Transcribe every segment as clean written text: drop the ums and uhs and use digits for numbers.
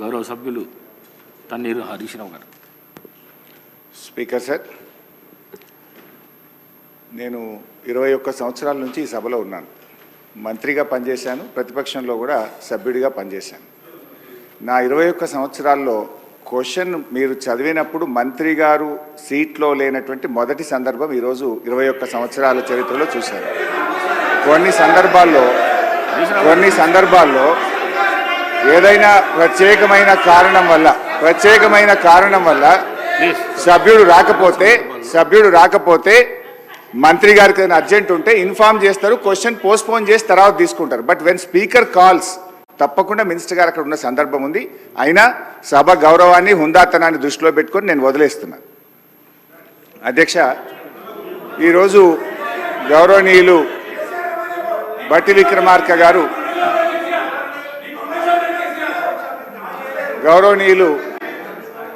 గౌరవ సభ్యులు తన్నీరు హరీష్ రావు గారు. స్పీకర్ సార్, నేను 21 సంవత్సరాల నుంచి ఈ సభలో ఉన్నాను. మంత్రిగా పనిచేశాను, ప్రతిపక్షంలో కూడా సభ్యుడిగా పనిచేశాను. నా 21 సంవత్సరాల్లో క్వశ్చన్ మీరు చదివినప్పుడు మంత్రి గారు సీట్లో లేనటువంటి మొదటి సందర్భం ఈరోజు 21 సంవత్సరాల చరిత్రలో చూశాను. కొన్ని సందర్భాల్లో ఏదైనా ప్రత్యేకమైన కారణం వల్ల సభ్యుడు రాకపోతే మంత్రి గారికి ఏదైనా అర్జెంట్ ఉంటే ఇన్ఫార్మ్ చేస్తారు, క్వశ్చన్ పోస్ట్పోన్ చేసి తర్వాత తీసుకుంటారు. బట్ వెన్ స్పీకర్ కాల్స్ తప్పకుండా మినిస్టర్ గారు అక్కడ ఉన్న సందర్భం ఉంది. అయినా సభ గౌరవాన్ని హుందాతనాన్ని దృష్టిలో పెట్టుకొని నేను వదిలేస్తున్నాను. అధ్యక్ష, ఈరోజు గౌరవనీయులు బట్టి విక్రమార్క గారు, గౌరవనీయులు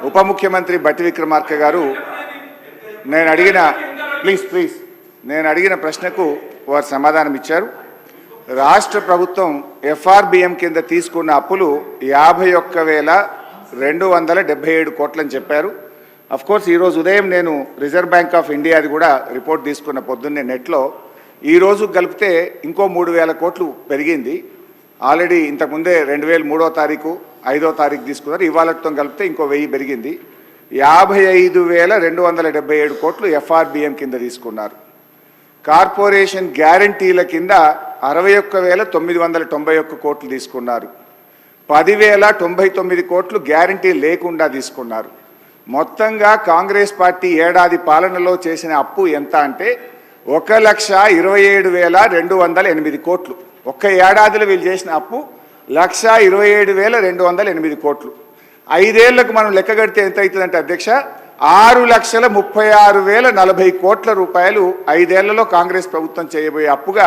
ఉప ముఖ్యమంత్రి బట్టి విక్రమార్క గారు నేను అడిగిన ప్రశ్నకు వారు సమాధానం ఇచ్చారు. రాష్ట్ర ప్రభుత్వం FRBM కింద తీసుకున్న అప్పులు 51,277 కోట్లని చెప్పారు. అఫ్కోర్స్ ఈరోజు ఉదయం నేను రిజర్వ్ బ్యాంక్ ఆఫ్ ఇండియాది కూడా రిపోర్ట్ తీసుకున్న పొద్దున్నే నెట్లో. ఈరోజు కలిపితే ఇంకో 3,000 కోట్లు పెరిగింది. ఆల్రెడీ ఇంతకుముందే 2003వ తారీఖు 5వ తారీఖు తీసుకున్నారు. ఇవాళతో కలిపితే ఇంకో 1000 పెరిగింది. 55,277 కోట్లు FRBM కింద తీసుకున్నారు. కార్పొరేషన్ గ్యారంటీల కింద 61,991 కోట్లు తీసుకున్నారు. 10,099 కోట్లు గ్యారంటీ లేకుండా తీసుకున్నారు. మొత్తంగా కాంగ్రెస్ పార్టీ ఏడాది పాలనలో చేసిన అప్పు ఎంత అంటే 1,27,208 కోట్లు. ఒక్క ఏడాదిలో వీళ్ళు చేసిన అప్పు 1,27,208 కోట్లు. 5 ఏళ్లకు మనం లెక్క కడితే ఎంత అవుతుందంటే అధ్యక్ష, 6,36,040 కోట్ల రూపాయలు 5 ఏళ్లలో కాంగ్రెస్ ప్రభుత్వం చేయబోయే అప్పుగా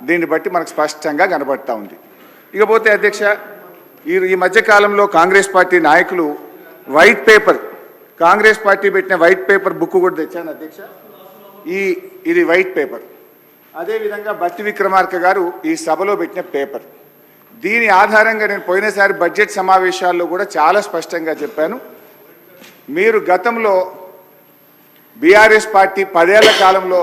దీన్ని బట్టి మనకు స్పష్టంగా కనబడతా ఉంది. ఇకపోతే అధ్యక్ష, ఈ మధ్యకాలంలో కాంగ్రెస్ పార్టీ నాయకులు వైట్ పేపర్, కాంగ్రెస్ పార్టీ పెట్టిన వైట్ పేపర్ బుక్ కూడా తెచ్చాను అధ్యక్ష. ఇది వైట్ పేపర్. అదేవిధంగా బట్టి విక్రమార్క గారు ఈ సభలో పెట్టిన పేపర్. దీని ఆధారంగా నేను పోయినసారి బడ్జెట్ సమావేశాల్లో కూడా చాలా స్పష్టంగా చెప్పాను. మీరు గతంలో బీఆర్ఎస్ పార్టీ 10 ఏళ్ల కాలంలో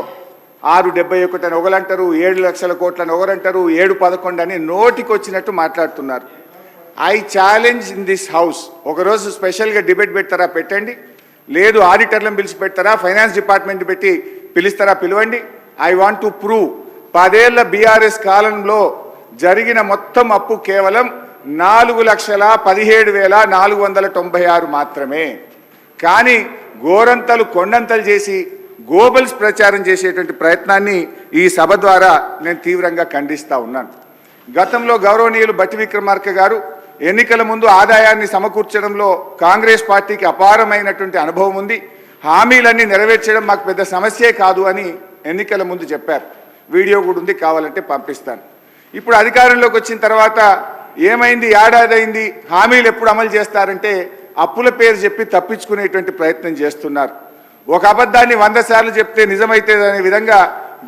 671 అని ఒకరంటారు, 7 లక్షల కోట్లని ఒకరంటారు, 711 అని నోటికి వచ్చినట్టు మాట్లాడుతున్నారు. I challenge in this house, ఒకరోజు స్పెషల్గా డిబేట్ పెడతారా పెట్టండి, లేదు ఆడిటర్లను పిలిచి పెడతారా, ఫైనాన్స్ డిపార్ట్మెంట్ పెట్టి పిలుస్తారా పిలవండి. ఐ వాంట్ టు ప్రూవ్ 10 ఏళ్ల బీఆర్ఎస్ కాలంలో జరిగిన మొత్తం అప్పు కేవలం 4,17,496 మాత్రమే. కానీ గోరంతలు కొండంతలు చేసి గోబల్స్ ప్రచారం చేసేటువంటి ప్రయత్నాన్ని ఈ సభ ద్వారా నేను తీవ్రంగా ఖండిస్తూ ఉన్నాను. గతంలో గౌరవనీయులు బట్టి విక్రమార్క గారు ఎన్నికల ముందు ఆదాయాన్ని సమకూర్చడంలో కాంగ్రెస్ పార్టీకి అపారమైనటువంటి అనుభవం ఉంది, హామీలన్నీ నెరవేర్చడం మాకు పెద్ద సమస్యే కాదు అని ఎన్నికల ముందు చెప్పారు. వీడియో కూడా ఉంది, కావాలంటే పంపిస్తాను. ఇప్పుడు అధికారంలోకి వచ్చిన తర్వాత ఏమైంది, ఏడాది అయింది, హామీలు ఎప్పుడు అమలు చేస్తారంటే అప్పుల పేరు చెప్పి తప్పించుకునేటువంటి ప్రయత్నం చేస్తున్నారు. ఒక అబద్ధాన్ని 100 సార్లు చెప్తే నిజమైతే అనే విధంగా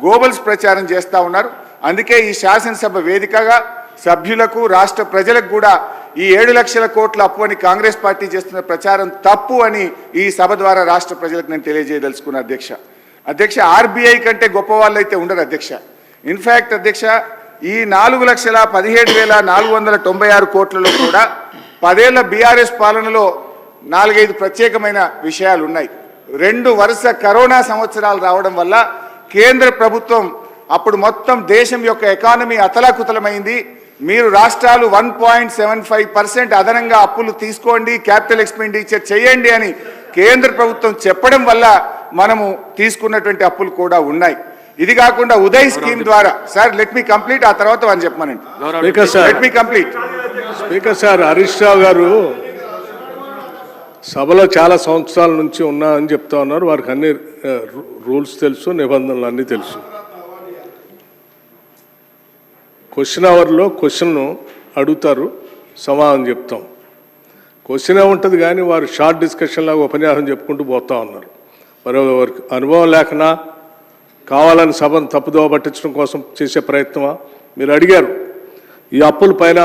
గోబల్స్ ప్రచారం చేస్తూ ఉన్నారు. అందుకే ఈ శాసనసభ వేదికగా సభ్యులకు రాష్ట్ర ప్రజలకు కూడా ఈ 7 లక్షల కోట్ల అప్పు అని కాంగ్రెస్ పార్టీ చేస్తున్న ప్రచారం తప్పు అని ఈ సభ ద్వారా రాష్ట్ర ప్రజలకు నేను తెలియజేయదలుచుకున్న అధ్యక్ష, RBI కంటే గొప్ప వాళ్ళు అయితే ఉండరు అధ్యక్ష. ఇన్ఫ్యాక్ట్ అధ్యక్ష, ఈ 4,17,496 కోట్లలో కూడా 10 ఏళ్ల బీఆర్ఎస్ పాలనలో 4-5 ప్రత్యేకమైన విషయాలు ఉన్నాయి. 2 వరుస కరోనా సంవత్సరాలు రావడం వల్ల కేంద్ర ప్రభుత్వం అప్పుడు మొత్తం దేశం యొక్క ఎకానమీ అతలాకుతలమైంది. మీరు రాష్ట్రాలు 1.75% అదనంగా అప్పులు తీసుకోండి, క్యాపిటల్ ఎక్స్పెండిచర్ చేయండి అని కేంద్ర ప్రభుత్వం చెప్పడం వల్ల మనము తీసుకున్నటువంటి అప్పులు కూడా ఉన్నాయి. ఇది కాకుండా ఉదయ్ స్కీమ్ ద్వారా, సార్ లెట్ మీ కంప్లీట్, ఆ తర్వాత అని చెప్పమనండి. Let me complete. Speaker sir, Harish Rao garu సభలో చాలా సంవత్సరాల నుంచి ఉన్నా అని చెప్తా ఉన్నారు. వారికి అన్ని రూల్స్ తెలుసు, నిబంధనలు అన్నీ తెలుసు. క్వశ్చన్ అవర్లో క్వశ్చన్ను అడుగుతారు, సమాధానం చెప్తాం. క్వశ్చన్ ఉంటుంది కానీ వారు షార్ట్ డిస్కషన్ లాగా ఉపన్యాసం చెప్పుకుంటూ పోతా ఉన్నారు. మరి వారికి అనుభవం లేకనా, కావాలని సభను తప్పుదోవ పట్టించడం కోసం చేసే ప్రయత్నమా? మీరు అడిగారు, ఈ అప్పుల పైన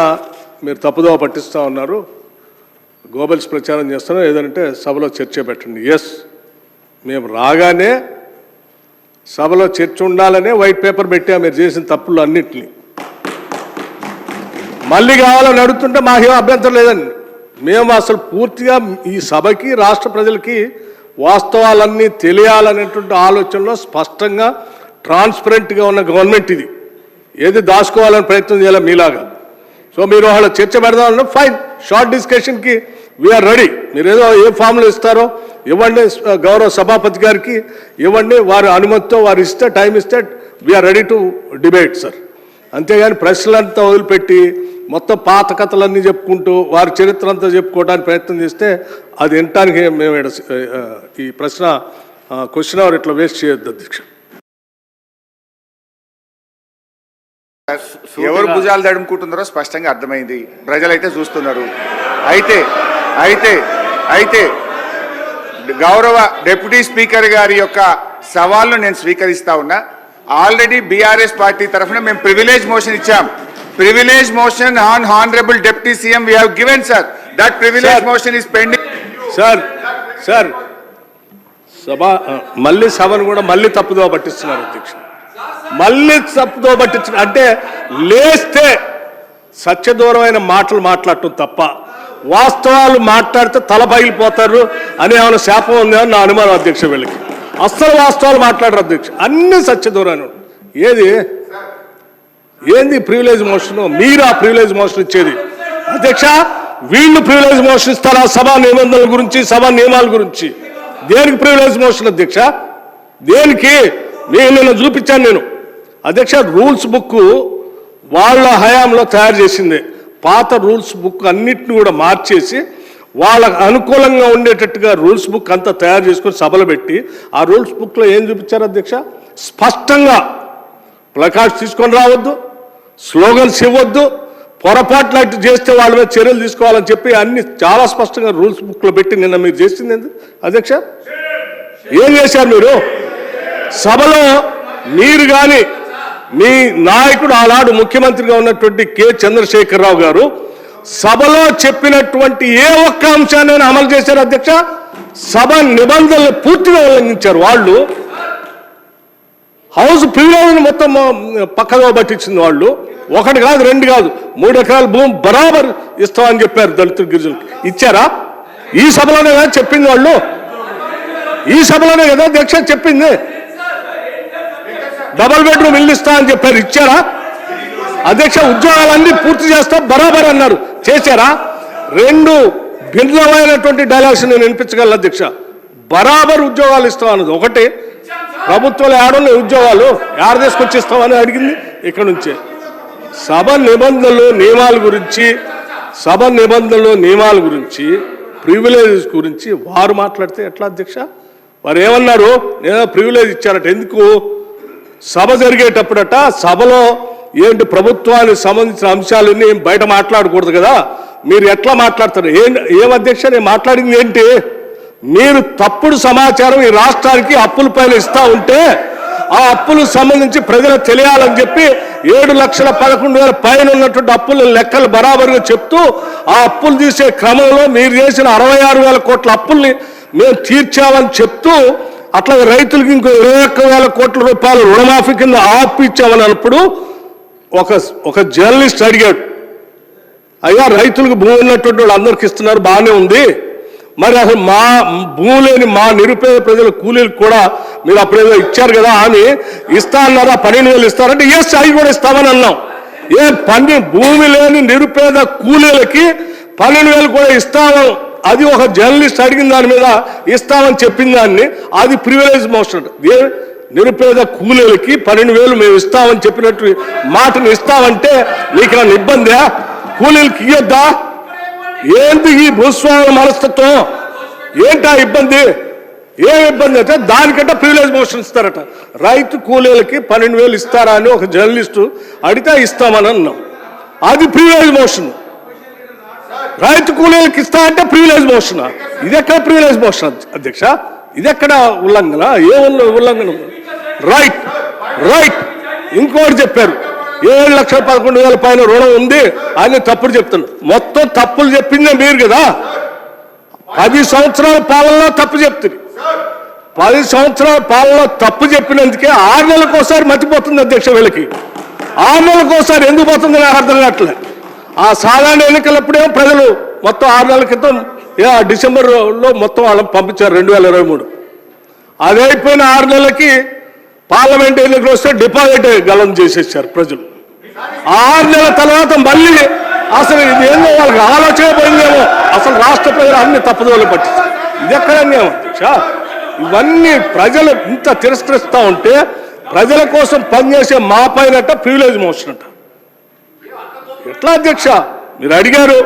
మీరు తప్పుదోవ పట్టిస్తూ ఉన్నారు. గోబెల్స్ ప్రచారం చేస్తున్నాం, ఏదంటే సభలో చర్చ పెట్టండి. ఎస్, మేము రాగానే సభలో చర్చ ఉండాలనే వైట్ పేపర్ పెట్టాము మీరు చేసిన తప్పులు అన్నింటినీ. మళ్ళీ కావాలని అడుగుతుంటే మాకేం అభ్యంతరం లేదండి. మేము అసలు పూర్తిగా ఈ సభకి రాష్ట్ర ప్రజలకి వాస్తవాలన్నీ తెలియాలనేటువంటి ఆలోచనలో స్పష్టంగా ట్రాన్స్పరెంట్గా ఉన్న గవర్నమెంట్ ఇది. ఏది దాచుకోవాలని ప్రయత్నం చేయాలి మీలాగా. సో మీరు వాళ్ళ చర్చ పెడదామన్నా ఫైన్, షార్ట్ డిస్కషన్కి వీఆర్ రెడీ. మీరు ఏదో ఏ ఫామ్లో ఇస్తారో ఇవ్వండి, గౌరవ సభాపతి గారికి ఇవ్వండి, వారి అనుమతితో వారు ఇస్తే టైం ఇస్తే we are ready to debate sir. అంతేగాని ప్రశ్నలంతా వదిలిపెట్టి మొత్తం పాత కథలన్నీ చెప్పుకుంటూ వారి చరిత్ర అంతా చెప్పుకోవడానికి ప్రయత్నం చేస్తే అది వినటానికి మేము ఈ ప్రశ్న క్వశ్చన్ అవర్ ఇట్లా వేస్ట్ చేయొద్దు అధ్యక్ష. ఎవరు భుజాలు తడుముకుంటున్నారో స్పష్టంగా అర్థమైంది, ప్రజలైతే చూస్తున్నారు. అయితే గౌరవ డిప్యూటీ స్పీకర్ గారి యొక్క సవాల్ను నేను స్వీకరిస్తా ఉన్నా. ఆల్రెడీ బీఆర్ఎస్ పార్టీ తరఫున మేము ప్రివిలేజ్ మోషన్ ఇచ్చాం. Privilege motion on honourable deputy CM we have given sir. That privilege motion is pending. Sir సభ మళ్ళీ సభను కూడా మళ్ళీ తప్పుదో పట్టిస్తున్నారు అధ్యక్ష. మళ్ళీ తప్పుదో పట్టించిన అంటే లేస్తే సత్యదూరమైన మాటలు మాట్లాడటం తప్ప వాస్తవాలు మాట్లాడితే తల పగిలిపోతారు అని ఏమైనా శాపం ఉందని నా అనుమానం అధ్యక్ష. వీళ్ళకి అస్సలు వాస్తవాలు మాట్లాడరు అధ్యక్ష, అన్ని సత్యదూరాన్ని. ఏంది ప్రివిలేజ్ మోషన్? మీరు ఆ ప్రివిలేజ్ మోషన్ ఇచ్చేది అధ్యక్ష. వీళ్ళు ప్రివిలేజ్ మోషన్ ఇస్తారా సభా నిబంధనల గురించి, సభా నియమాల గురించి? దేనికి ప్రివిలేజ్ మోషన్ అధ్యక్ష? దేనికి? నేను నిన్న చూపించాను నేను అధ్యక్ష. రూల్స్ బుక్ వాళ్ళ హయాంలో తయారు చేసింది. పాత రూల్స్ బుక్ అన్నిటిని కూడా మార్చేసి వాళ్ళకు అనుకూలంగా ఉండేటట్టుగా రూల్స్ బుక్ అంతా తయారు చేసుకొని సభలో పెట్టి ఆ రూల్స్ బుక్లో ఏం చూపించారు అధ్యక్ష? స్పష్టంగా ప్లకార్డ్స్ తీసుకొని రావద్దు, స్లోగన్స్ ఇవ్వద్దు, పొరపాట్లు చేస్తే వాళ్ళ మీద చర్యలు తీసుకోవాలని చెప్పి అన్ని చాలా స్పష్టంగా రూల్స్ బుక్లో పెట్టి నిన్న మీరు చేసింది ఎందుకు అధ్యక్ష? ఏం చేశారు మీరు సభలో? మీరు కానీ మీ నాయకుడు ఆనాడు ముఖ్యమంత్రిగా ఉన్నటువంటి కె చంద్రశేఖరరావు గారు సభలో చెప్పినటువంటి ఏ ఒక్క అంశాన్ని అమలు చేశారు అధ్యక్ష? సభ నిబంధనలు పూర్తిగా ఉల్లంఘించారు వాళ్ళు. హౌస్ ప్రివిలేజ్ మొత్తం పక్కగా పట్టించింది వాళ్ళు. ఒకటి కాదు, రెండు కాదు, 3 ఎకరాల భూమి బరాబర్ ఇస్తామని చెప్పారు దళితులు, గిరిజనులకు. ఇచ్చారా? ఈ సభలోనే కదా చెప్పింది వాళ్ళు. ఈ సభలోనే కదా అధ్యక్ష చెప్పింది. డబుల్ బెడ్రూమ్ ఇల్లు ఇస్తా అని చెప్పారు, ఇచ్చారా అధ్యక్ష? ఉద్యోగాలన్నీ పూర్తి చేస్తాం బరాబర్ అన్నారు, చేశారా? 2 భిన్నమైనటువంటి డైలాగ్స్ నేను వినిపించగలను అధ్యక్ష. బరాబర్ ఉద్యోగాలు ఇస్తాం అన్నది ఒకటి, ప్రభుత్వాలు ఏడున్నాయి ఉద్యోగాలు ఏడ తీసుకొచ్చి ఇస్తామని అడిగింది ఇక్కడ నుంచే. సభ నిబంధనలు నియమాల గురించి ప్రివిలేజెస్ గురించి వారు మాట్లాడితే ఎట్లా అధ్యక్ష? వారు ఏమన్నారు? నేను ప్రివిలేజ్ ఇచ్చారట. ఎందుకు? సభ జరిగేటప్పుడట సభలో ఏంటి ప్రభుత్వానికి సంబంధించిన అంశాలన్నీ బయట మాట్లాడకూడదు కదా, మీరు ఎట్లా మాట్లాడతారు? ఏం అధ్యక్ష నేను మాట్లాడింది ఏంటి? మీరు తప్పుడు సమాచారం ఈ రాష్ట్రానికి అప్పుల పైన ఇస్తా ఉంటే ఆ అప్పులకు సంబంధించి ప్రజలకు తెలియాలని చెప్పి 7,11,000 పైన ఉన్నటువంటి అప్పుల లెక్కలు బరాబరుగా చెప్తూ ఆ అప్పులు తీసే క్రమంలో మీరు చేసిన 66,000 కోట్ల అప్పుల్ని మేము తీర్చామని చెప్తూ అట్లా రైతులకు ఇంకో 21,000 కోట్ల రూపాయలు రుణమాఫీ కింద ఆపిచ్చామని అన్నప్పుడు ఒక జర్నలిస్ట్ అడిగాడు, అయ్యా రైతులకు భూమి ఉన్నటువంటి వాళ్ళు అందరికి ఇస్తున్నారు బాగానే ఉంది, మరి అసలు మా భూమి లేని మా నిరుపేద ప్రజల కూలీలకు కూడా మీరు అప్పుడేదో ఇచ్చారు కదా అని ఇస్తా అన్నారా? 12,000 ఇస్తారంటే ఎస్ అవి కూడా ఇస్తామని అన్నాం. భూమి లేని నిరుపేద కూలీలకి 12,000 కూడా ఇస్తాము, అది ఒక జర్నలిస్ట్ అడిగిన దాని మీద ఇస్తామని చెప్పిన దాన్ని అది ప్రివిలేజ్ మోషన్. నిరుపేద కూలీలకి 12,000 మేము ఇస్తామని చెప్పినట్టు మాటను ఇస్తామంటే నీకేమైనా ఇబ్బందా? కూలీలకి ఇయ్యొద్దా? ఏంటి ఈ భూస్వాముల మనస్తత్వం? ఏంటా ఇబ్బంది? ఏం ఇబ్బంది అంటే దానికంటే ప్రివిలేజ్ మోషన్ ఇస్తారట. రైతు కూలీలకి 12,000 ఇస్తారా అని ఒక జర్నలిస్టు అడిగితే ఇస్తామని అన్నాం, అది ప్రివిలేజ్ మోషన్. రైతు కూలీలకు ఇస్తా అంటే ప్రివిలేజ్ మోషన్. ఇది ఎక్కడ ప్రివిలేజ్ మోషన్ అధ్యక్ష? ఇది ఎక్కడ ఉల్లంఘన? ఏ ఉల్లంఘన? రైట్. ఇంకోటి చెప్పారు, 7,11,000 పైన రుణం ఉంది అని తప్పుడు చెప్తున్నారు. మొత్తం తప్పులు చెప్పిందే మీరు కదా. 10 సంవత్సరాల పాలనలో తప్పు చెప్తుంది. 10 సంవత్సరాల పాలనలో తప్పు చెప్పినందుకే 6 నెలలకోసారి మతిపోతుంది అధ్యక్ష. వీళ్ళకి 6 నెలలకోసారి ఎందుకు పోతుంది నాకు అర్థం కావట్లే. ఆ సాధారణ ఎన్నికలప్పుడేమో ప్రజలు మొత్తం 6 నెలల క్రితం డిసెంబర్లో మొత్తం వాళ్ళని పంపించారు 2023. అది అయిపోయిన 6 నెలలకి పార్లమెంట్ ఎన్నికలు వస్తే డిపాజిట్ గలం చేసేసారు ప్రజలు. 6 నెలల తర్వాత మళ్ళీ అసలు ఇది ఏందో వాళ్ళకి ఆలోచన పోయిందేమో, అసలు రాష్ట్ర ప్రజలు అన్ని తప్పుదోలు పట్టించారు. ఇది ఎక్కడ అన్యాయం అధ్యక్ష? ఇవన్నీ ప్రజలు ఇంత తిరస్కరిస్తూ ఉంటే ప్రజల కోసం పనిచేసే మా పైనట ప్రివిలేజ్ మోషన్ అంట. ఎట్లా అధ్యక్ష? మీరు అడిగారు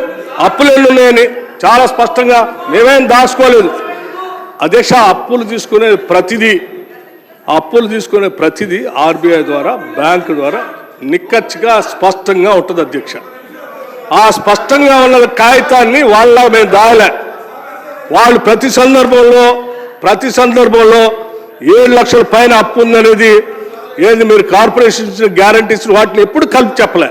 అప్పులు ఎన్ని ఉన్నాయని, చాలా స్పష్టంగా మేమేం దాచుకోలేదు అధ్యక్ష. అప్పులు తీసుకునే ప్రతిదీ ఆర్బీఐ ద్వారా బ్యాంకు ద్వారా నిక్కచ్చిగా స్పష్టంగా ఉంటుంది అధ్యక్ష. ఆ స్పష్టంగా ఉన్న కాగితాన్ని వాళ్ళ మేము దాయలే. వాళ్ళు ప్రతి సందర్భంలో 7 లక్షల పైన అప్పు ఉందనేది ఏది మీరు కార్పొరేషన్ గ్యారంటీస్ వాటిని ఎప్పుడు కలిపి చెప్పలే.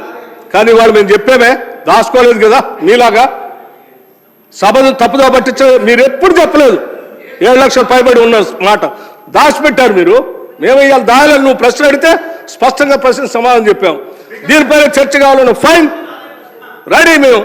కానీ వాళ్ళు మేము చెప్పామే, దాచుకోలేదు కదా మీలాగా. సభను తప్పుదో పట్టించారు, మీరు ఎప్పుడు చెప్పలేదు 7 లక్షల పైబడి ఉన్న మాట దాచిపెట్టారు మీరు. మేము ఇవాళ దాయాలని నువ్వు ప్రశ్న అడిగితే స్పష్టంగా ప్రశ్న సమాధానం చెప్పాం. దీనిపైన చర్చ కావాలని ఫైన్ రెడీ మేము.